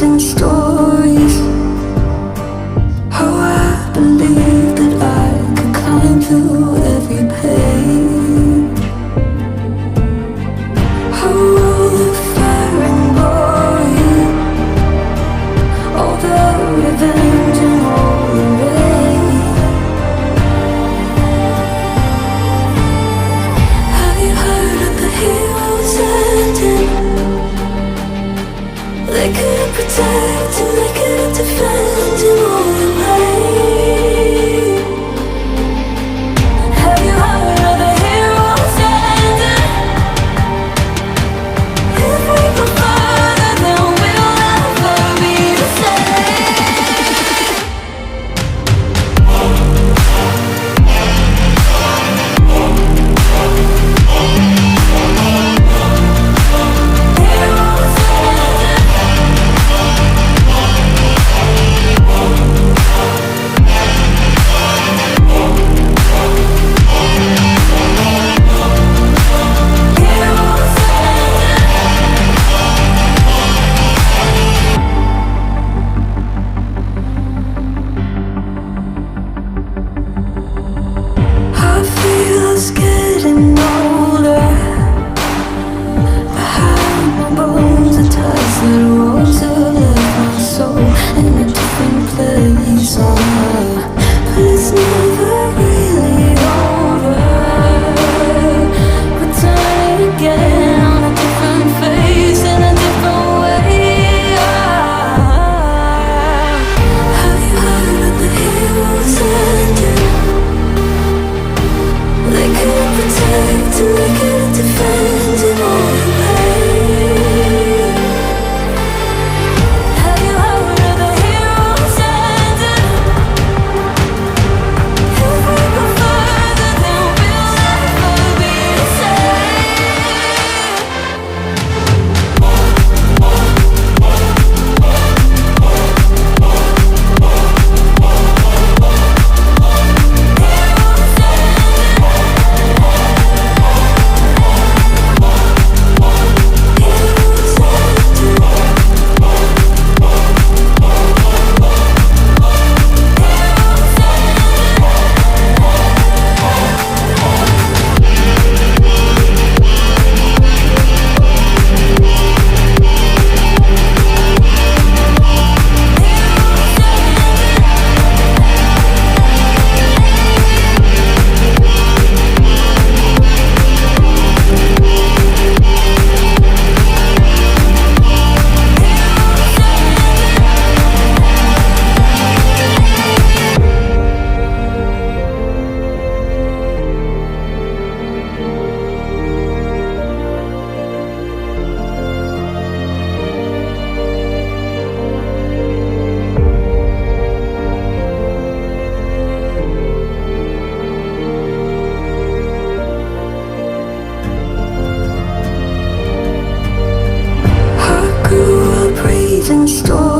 reading stories. Oh, I believe that I could climb through every page. Oh, all the fire and glory, all the revenge and all the rage. Have you heard of the heroes ending? They couldn't protect and they couldn't defend in all the way. Have you heard of the heroes ending? If we go further, then we'll never be the same. Heroes ending. Heroes I feel us getting older. Behind my bones are ties that rose have left my soul in a different place on earth. But it's never really over. We're turning again on a different face in a different way. Have you heard of the heroes ending? They couldn't protect and they couldn't defend in all the pain. Have you heard of the heroes ending? If we go further, then we'll never be the same. I grew up reading stories.